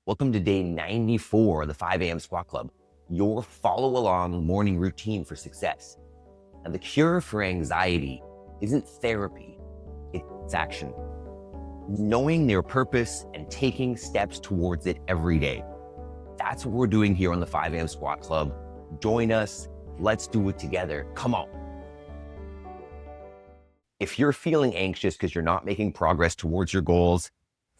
Welcome to day 94 of the 5 a.m. Squat Club, your follow along morning routine for success. And the cure for anxiety isn't therapy, it's action. Knowing their purpose and taking steps towards it every day. That's what we're doing here on the 5 a.m. Squat Club. Join us. Let's do it together. Come on. If you're feeling anxious because you're not making progress towards your goals,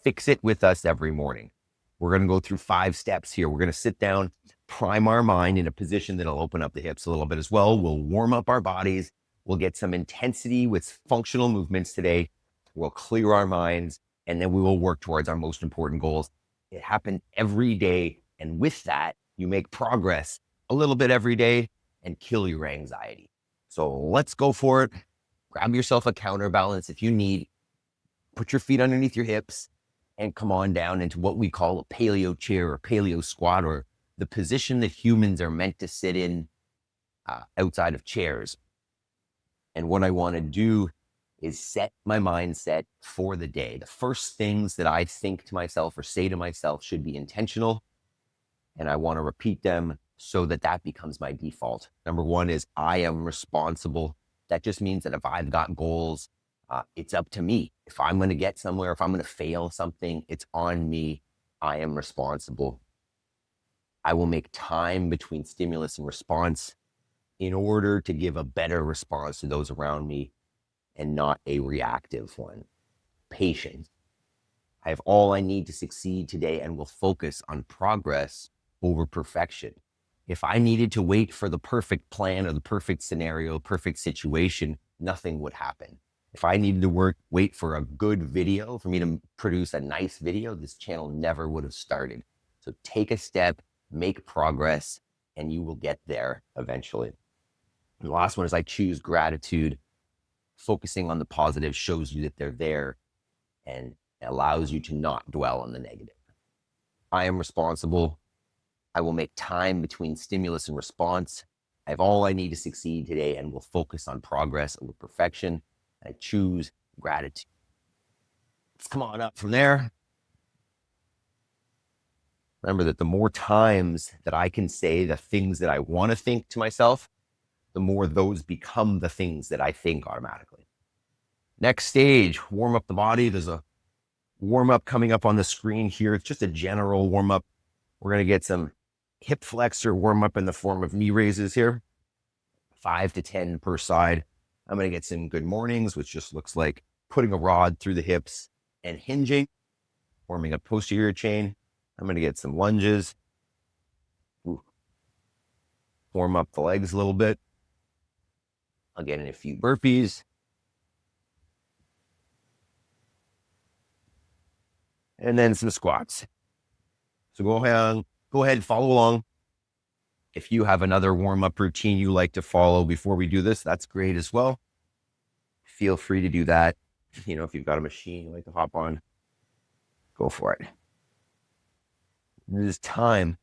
fix it with us every morning. We're going to go through 5 steps here. We're going to sit down, prime our mind in a position that'll open up the hips a little bit as well. We'll warm up our bodies. We'll get some intensity with functional movements today. We'll clear our minds, and then we will work towards our most important goals. It happens every day. And with that, you make progress a little bit every day and kill your anxiety. So let's go for it. Grab yourself a counterbalance if you need. Put your feet underneath your hips and come on down into what we call a paleo chair or paleo squat, or the position that humans are meant to sit in outside of chairs. And what I want to do is set my mindset for the day. The first things that I think to myself or say to myself should be intentional. And I want to repeat them so that that becomes my default. Number one is I am responsible. That just means that if I've got goals, it's up to me. If I'm going to get somewhere, if I'm going to fail something, it's on me. I am responsible. I will make time between stimulus and response in order to give a better response to those around me and not a reactive one. Patience. I have all I need to succeed today and will focus on progress over perfection. If I needed to wait for the perfect plan or the perfect scenario, perfect situation, nothing would happen. If I needed to wait for a good video, for me to produce a nice video, this channel never would have started. So take a step, make progress, and you will get there eventually. And the last one is I choose gratitude. Focusing on the positive shows you that they're there and allows you to not dwell on the negative. I am responsible. I will make time between stimulus and response. I have all I need to succeed today and will focus on progress over perfection. I choose gratitude. Let's come on up from there. Remember that the more times that I can say the things that I want to think to myself, the more those become the things that I think automatically. Next stage, warm up the body. There's a warm up coming up on the screen here. It's just a general warm up. We're going to get some hip flexor warm up in the form of knee raises here, 5 to 10 per side. I'm going to get some good mornings, which just looks like putting a rod through the hips and hinging, forming a posterior chain. I'm going to get some lunges. Warm up the legs a little bit. I'll get in a few burpees. And then some squats. So go ahead and follow along. If you have another warm-up routine you like to follow before we do this, that's great as well. Feel free to do that. You know, if you've got a machine you like to hop on, go for it. It is time.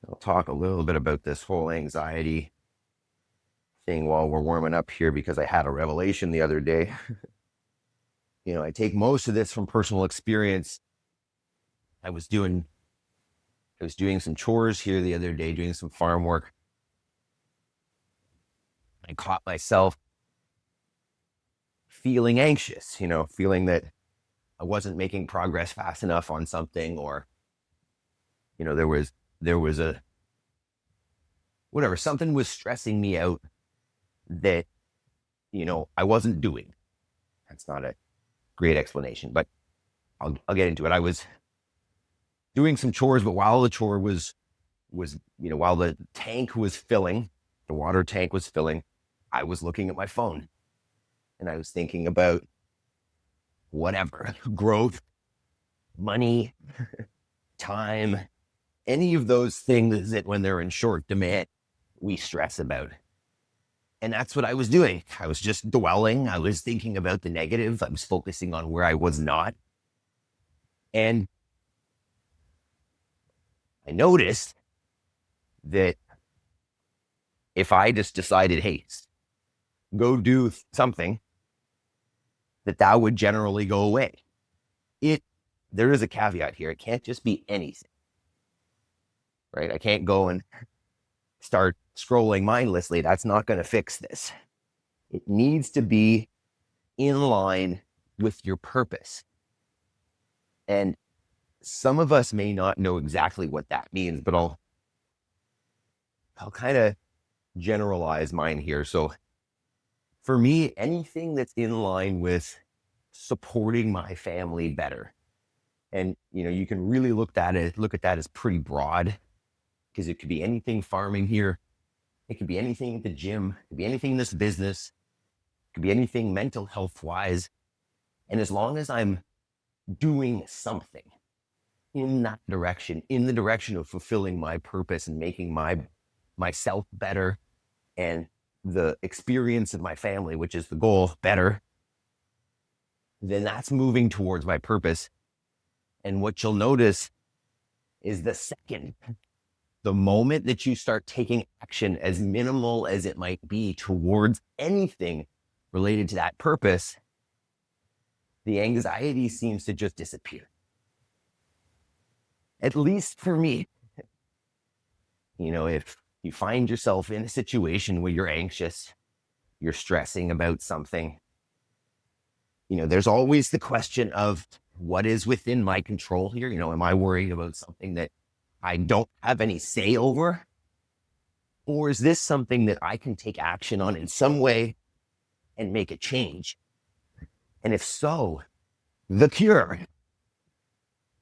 I'll talk a little bit about this whole anxiety thing while we're warming up here, because I had a revelation the other day. You know, I take most of this from personal experience. I was doing some chores here the other day, doing some farm work. I caught myself feeling anxious, feeling that I wasn't making progress fast enough on something, or, there was something was stressing me out that, I wasn't doing. That's not a great explanation, but I'll get into it. I was doing some chores, but while the chore was, while the tank was filling, the water tank was filling, I was looking at my phone and I was thinking about whatever, growth, money, time, any of those things that when they're in short demand, we stress about. And that's what I was doing. I was just dwelling. I was thinking about the negative. I was focusing on where I was not. And I noticed that if I just decided, hey, go do something, that would generally go away. It there is a caveat here. It can't just be anything, right? I can't go and start scrolling mindlessly. That's not going to fix this. It needs to be in line with your purpose. And some of us may not know exactly what that means, but I'll kind of generalize mine here. So for me, anything that's in line with supporting my family better. And you can really look at that as pretty broad, because it could be anything farming here. It could be anything at the gym. It could be anything in this business. It could be anything mental health wise. And as long as I'm doing something in that direction, in the direction of fulfilling my purpose and making myself better and the experience of my family, which is the goal, better, then that's moving towards my purpose. And what you'll notice is the moment that you start taking action, as minimal as it might be, towards anything related to that purpose, the anxiety seems to just disappear. At least for me. If you find yourself in a situation where you're anxious, you're stressing about something, there's always the question of what is within my control here. Am I worried about something that I don't have any say over? Or is this something that I can take action on in some way and make a change? And if so, the cure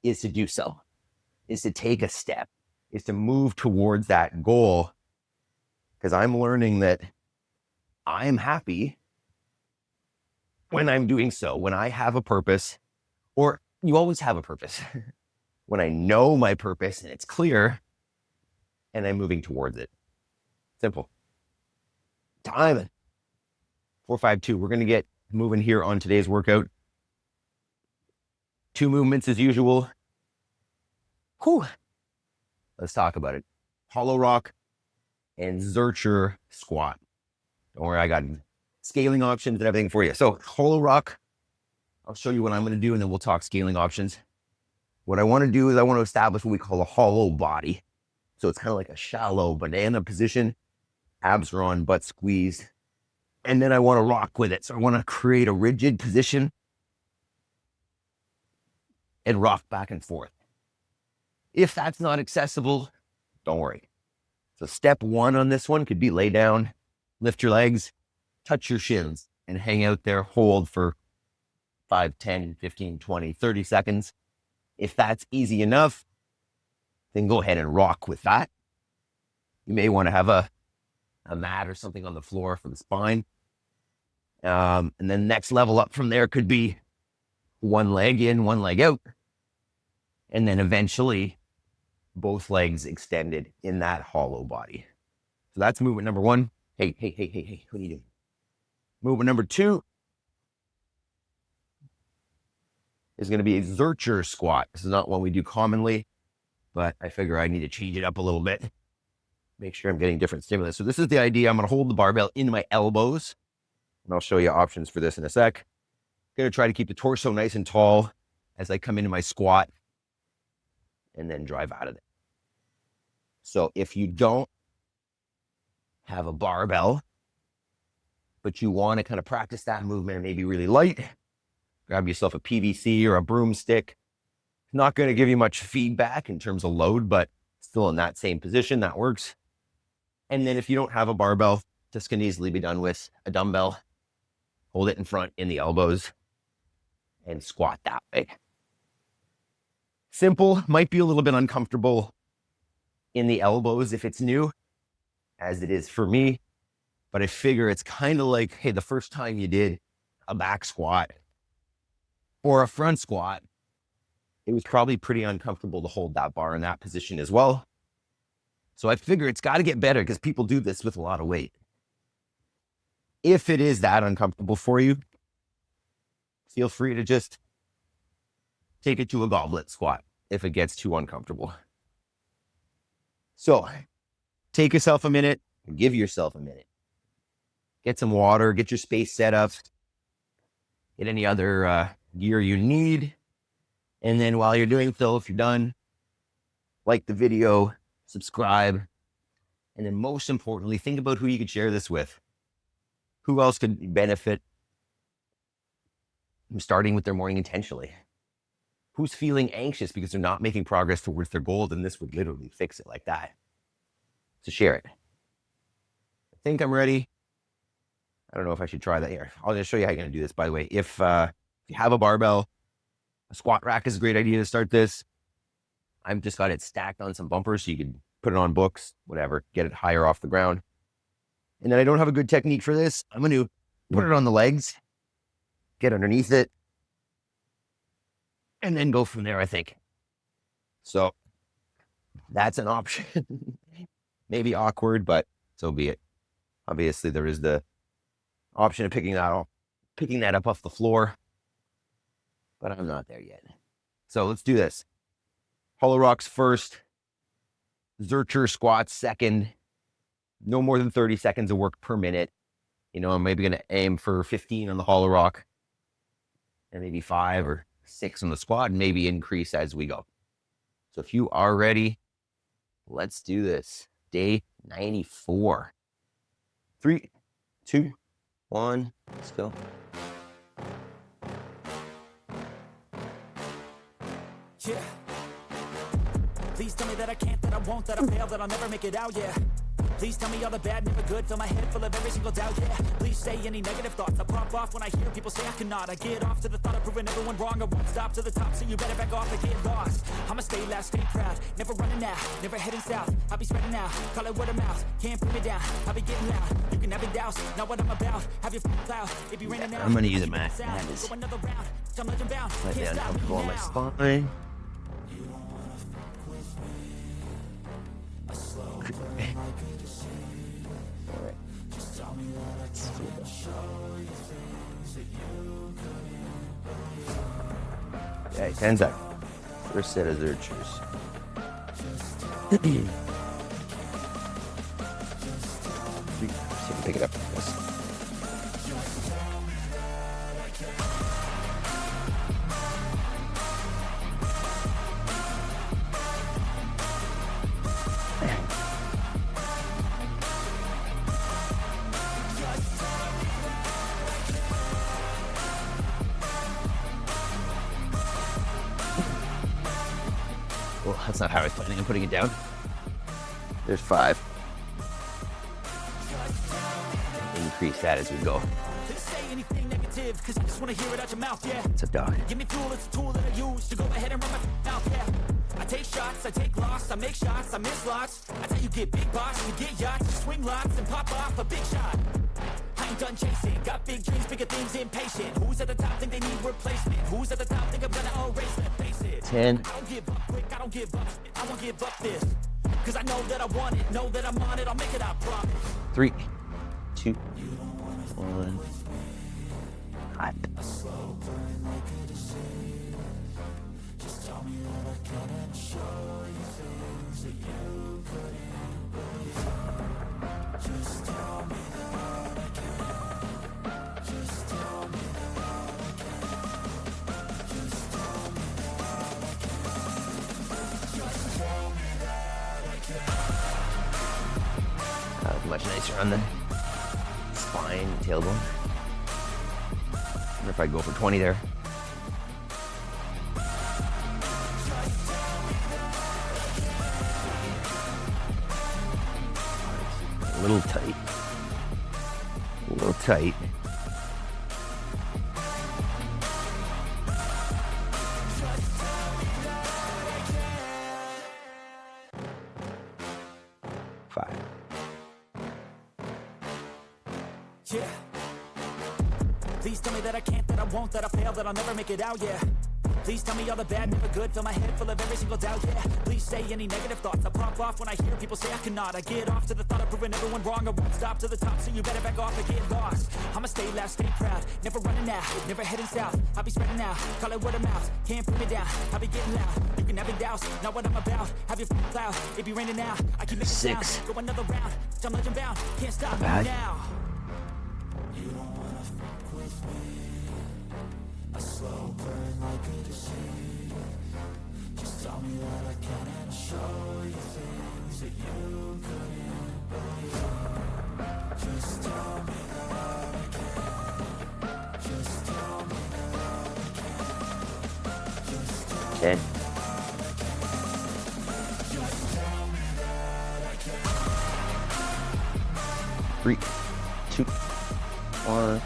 is to do so, is to take a step, is to move towards that goal. Because I'm learning that I'm happy when I'm doing so, when I have a purpose, or you always have a purpose. When I know my purpose and it's clear and I'm moving towards it. Simple. Time. 452. We're going to get moving here on today's workout. 2 movements as usual. Whew. Let's talk about it. Hollow rock and Zercher squat. Don't worry, I got scaling options and everything for you. So hollow rock, I'll show you what I'm going to do and then we'll talk scaling options. What I want to do is I want to establish what we call a hollow body. So it's kind of like a shallow banana position. Abs are on, butt squeezed. And then I want to rock with it. So I want to create a rigid position and rock back and forth. If that's not accessible, don't worry. So step 1 on this one could be lay down, lift your legs, touch your shins, and hang out there, hold for 5, 10, 15, 20, 30 seconds. If that's easy enough, then go ahead and rock with that. You may want to have a mat or something on the floor for the spine. And then next level up from there could be 1 leg in, 1 leg out. And then eventually both legs extended in that hollow body. So that's movement number 1. Hey, what are you doing? Movement number 2 is going to be a Zercher squat. This is not one we do commonly, but I figure I need to change it up a little bit. Make sure I'm getting different stimulus. So this is the idea. I'm going to hold the barbell in my elbows, and I'll show you options for this in a sec. I'm going to try to keep the torso nice and tall as I come into my squat and then drive out of it. So if you don't have a barbell, but you want to kind of practice that movement and maybe really light, grab yourself a PVC or a broomstick. It's not going to give you much feedback in terms of load, but still in that same position, that works. And then if you don't have a barbell, this can easily be done with a dumbbell. Hold it in front in the elbows and squat that way. Simple, might be a little bit uncomfortable in the elbows if it's new, as it is for me. But I figure it's kind of like, hey, the first time you did a back squat or a front squat, it was probably pretty uncomfortable to hold that bar in that position as well. So I figure it's got to get better because people do this with a lot of weight. If it is that uncomfortable for you, feel free to just take it to a goblet squat if it gets too uncomfortable. So take yourself a minute, give yourself a minute. Get some water, get your space set up, get any other gear you need, And then while you're doing so, if you're done, like the video, subscribe. And then most importantly, think about who you could share this with. Who else could benefit from starting with their morning intentionally? Who's feeling anxious because they're not making progress towards their goal? Then this would literally fix it like that. So share it. I think I'm ready. I don't know if I should try that here. I'll just show you how you're going to do this, by the way. If you have a barbell, a squat rack is a great idea to start this. I've just got it stacked on some bumpers so you can put it on books, whatever, get it higher off the ground. And then I don't have a good technique for this. I'm going to put it on the legs, get underneath it, and then go from there, I think. So that's an option. Maybe awkward, but so be it. Obviously, there is the option of picking that up off the floor, but I'm not there yet. So let's do this. Hollow rocks first, Zercher squats second, no more than 30 seconds of work per minute. You know, I'm maybe going to aim for 15 on the hollow rock and maybe 5 or 6 on the squat and maybe increase as we go. So if you are ready, let's do this. Day 94. 3, 2, 1, let's go. Yeah. Please tell me that I can't, that I won't, that I fail, that I'll never make it out, yeah. Please tell me all the bad, never good, fill my head full of every single doubt, yeah. Please say any negative thoughts, I pop off when I hear people say I cannot. I get off to the thought of proving everyone wrong, I won't stop to the top, so you better back off and get lost. I'ma stay loud, stay proud, never running out, never heading south. I'll be spreading out, call it word of mouth, can't put me down, I'll be getting loud. You can have it douse, not what I'm about, have your cloud, it be raining out. I'm gonna use a mat. Go another round, I'm legend bound, Let can't down stop comfortable on my now. spine. Okay, 10 seconds. First set of Zerchers. See if you can pick it up. Yes. Well, that's not how I was planning on putting it down. There's 5. Increase that as we go. Say anything negative, cause I just wanna hear it out your mouth, yeah. It's a dog. Give me fuel, it's a tool that I use to go ahead and run my mouth, yeah. I take shots, I take loss, I make shots, I miss lots. That's how you get big boss, you get yachts, you swing lots and pop off a big shot. I ain't done chasing, got big dreams, bigger things, impatient. Who's at the top think they need replacement? Who's at the top think I'm gonna erase, let's face it. 10. I don't give up quick, I don't give up, I won't give up this. Cause I know that I want it, know that I'm on it, I'll make it, I promise. 3, 2, 1. Hot. Much nicer on the spine, tailbone. I wonder if I'd go for 20 there. A little tight. A little tight. Yeah. Please tell me that I can't, that I won't, that I fail, that I'll never make it out, yeah. Please tell me all the bad, never good, fill my head full of every single doubt, yeah. Please say any negative thoughts, I pop off when I hear people say I cannot. I get off to the thought of proving everyone wrong, I won't stop to the top, so you better back off and get lost. I'ma stay loud, stay proud, never running out, never heading south. I'll be spreading out, call it word of mouth, can't put me down, I'll be getting loud. You can have it douse, not what I'm about, have your cloud, it be raining out, I keep making 6. sound, go another round, I'm legend bound, can't stop me now. 10. Three, two, one.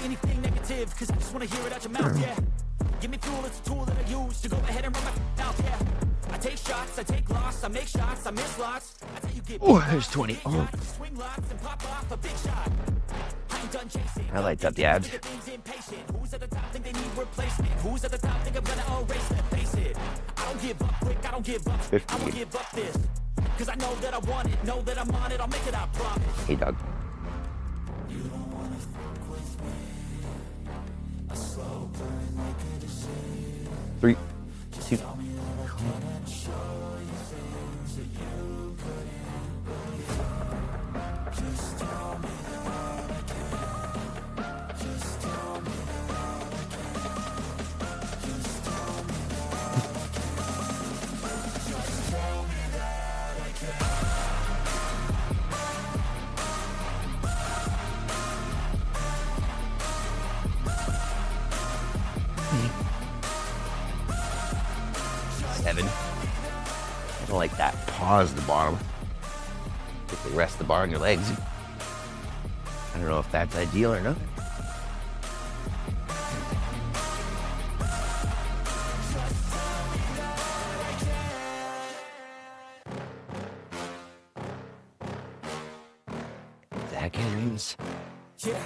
Anything negative, cause I just wanna hear it out your mouth, yeah. Give me fuel, it's a tool that I use to go ahead and run my mouth, yeah. I take shots, I take loss, I make shots, I miss lots. I tell you get There's 20. Oh. Swing lots and pop off a big shot. I ain't done chasing. I lights up the abs. Who's at the top think they need replacement? Who's at the top think I'm gonna erase them? Face it, I don't give up quick, I don't give up. 50. I won't give up this, cause I know that I want it, know that I'm on it, I'll make it, I promise. Hey, dog. Three, two. Seven. I don't like that pause at the bottom. If you rest the bar on your legs. I don't know if that's ideal or not. Seconds. Yeah.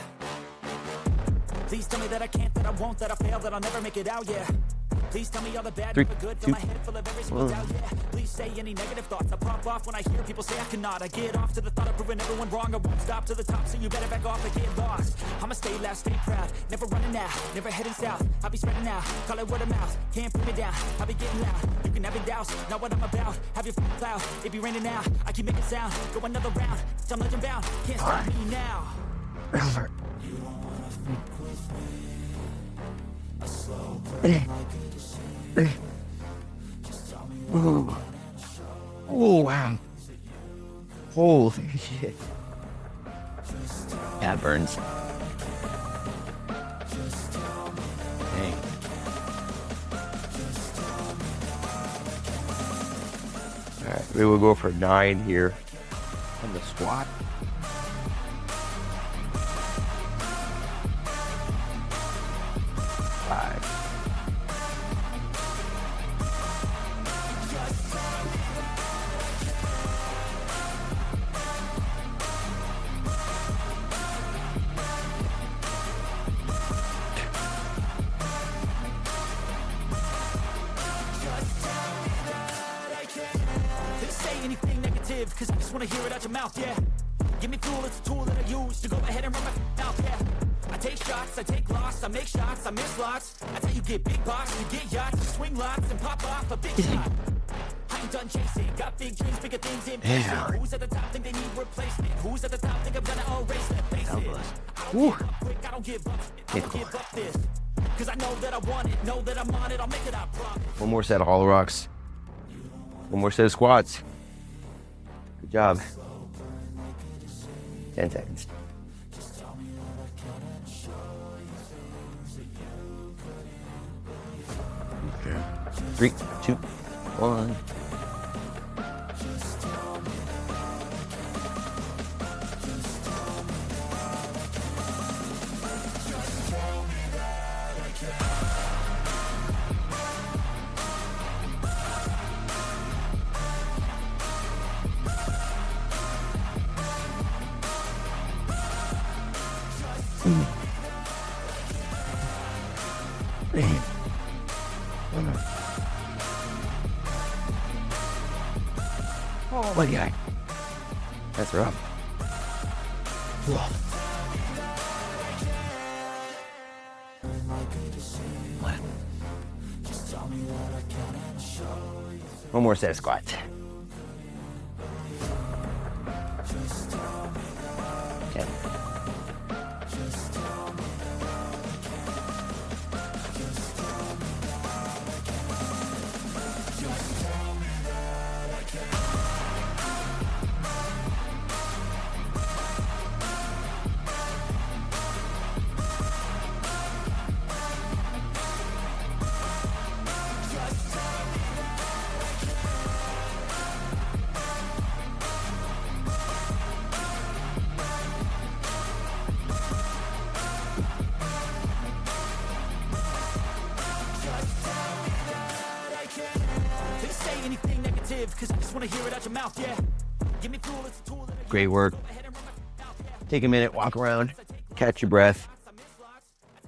Please tell me that I can't, that I won't, that I fail, that I'll never make it out, yeah. Please tell me all the bad, Three, never good, fill two, my head full of every single doubt, yeah. Please say any negative thoughts, I pop off when I hear people say I cannot. I get off to the thought of proving everyone wrong, I won't stop to the top, so you better back off and get lost. I'ma stay loud, stay proud, never running out, never heading south. I'll be spreading out, call it word of mouth, can't put me down, I'll be getting loud. You can have it douse, not what I'm about, have your cloud, it be raining now, I keep making sound, go another round, I'm legend bound, can't stop me now. Oh, wow. Holy shit. That burns. Dang. Alright, we will go for 9 here on the squat. 5. Anything negative, cause I just wanna hear it out your mouth, yeah. Give me fuel, it's a tool that I use to go ahead and run my mouth, yeah. I take shots, I take loss, I make shots, I miss lots. That's how you get big box, you get yachts, you swing lots and pop off a big shot. I ain't done chasing, got big dreams, bigger things in patient. Who's at the top think they need replacement? Who's at the top think I'm gonna erase them? Face it, I don't give up quick, I don't give up, I don't give up this, cause I know that I want it, know that I'm on it, I'll make it, I promise. One more set of hollow rocks. One more set of squats. Good job. 10 seconds. Okay. 3, 2, 1. Oh my God. That's rough. Whoa. One more set of squats. 10. Great work. Take a minute, walk around, catch your breath,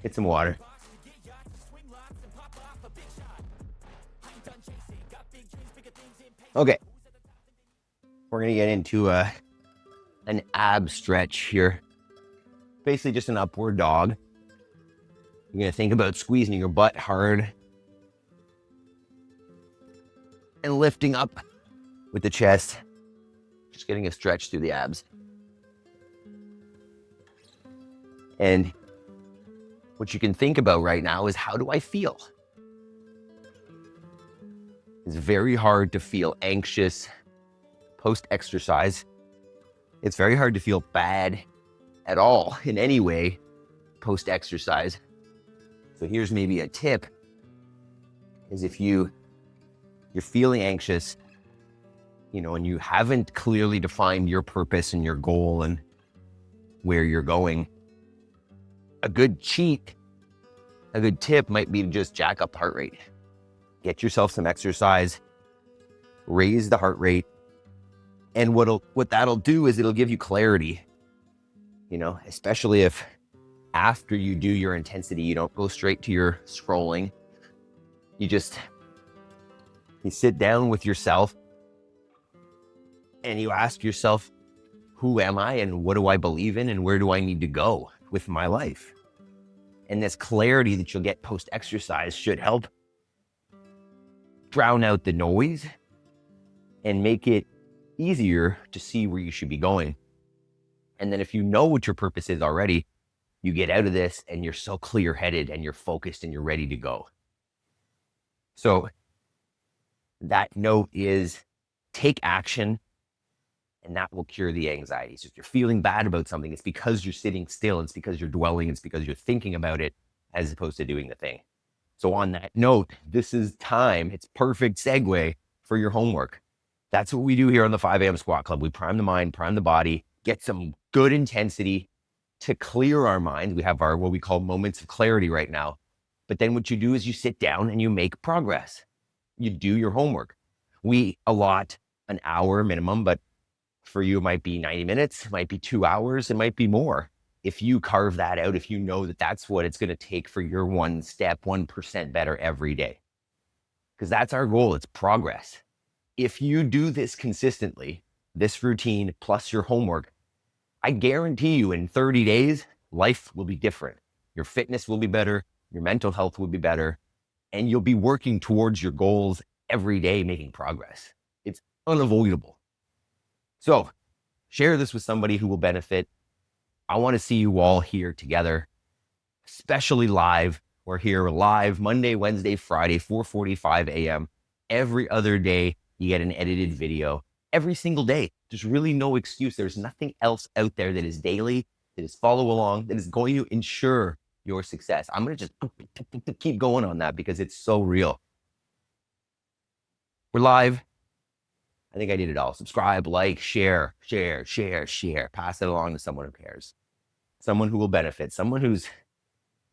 get some water. Okay. We're going to get into an ab stretch here. Basically just an upward dog. You're going to think about squeezing your butt hard and lifting up with the chest. Just getting a stretch through the abs. And what you can think about right now is, how do I feel? It's very hard to feel anxious post-exercise. It's very hard to feel bad at all in any way post-exercise. So here's maybe a tip, is if you're feeling anxious, and you haven't clearly defined your purpose and your goal and where you're going, a good tip might be to just jack up heart rate. Get yourself some exercise, raise the heart rate, and what that'll do is it'll give you clarity, especially if after you do your intensity, you don't go straight to your scrolling. You sit down with yourself and you ask yourself, who am I and what do I believe in and where do I need to go with my life? And this clarity that you'll get post-exercise should help drown out the noise and make it easier to see where you should be going. And then if you know what your purpose is already, you get out of this and you're so clear-headed and you're focused and you're ready to go. So that note is, take action, and that will cure the anxiety. So if you're feeling bad about something, it's because you're sitting still, it's because you're dwelling, it's because you're thinking about it as opposed to doing the thing. So on that note, this is time, it's perfect segue for your homework. That's what we do here on the 5 a.m. Squat Club. We prime the mind, prime the body, get some good intensity to clear our minds. We have our, what we call moments of clarity right now. But then what you do is you sit down and you make progress. You do your homework. We allot an hour minimum, but for you, it might be 90 minutes, it might be 2 hours, it might be more. If you carve that out, if you know that that's what it's going to take for your 1% better every day. Because that's our goal, it's progress. If you do this consistently, this routine plus your homework, I guarantee you in 30 days, life will be different. Your fitness will be better, your mental health will be better, and you'll be working towards your goals every day, making progress. It's unavoidable. So share this with somebody who will benefit. I want to see you all here together, especially live. We're here live Monday, Wednesday, Friday, 4:45 a.m. Every other day, you get an edited video. Every single day. There's really no excuse. There's nothing else out there that is daily, that is follow along, that is going to ensure your success. I'm going to just keep going on that because it's so real. We're live. I think I did it all. Subscribe, like, share. Pass it along to someone who cares. Someone who will benefit. Someone who's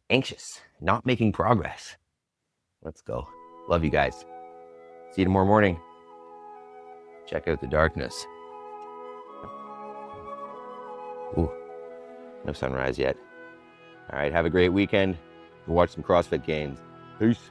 anxious, not making progress. Let's go. Love you guys. See you tomorrow morning. Check out the darkness. Ooh, no sunrise yet. All right, have a great weekend. Go watch some CrossFit games. Peace.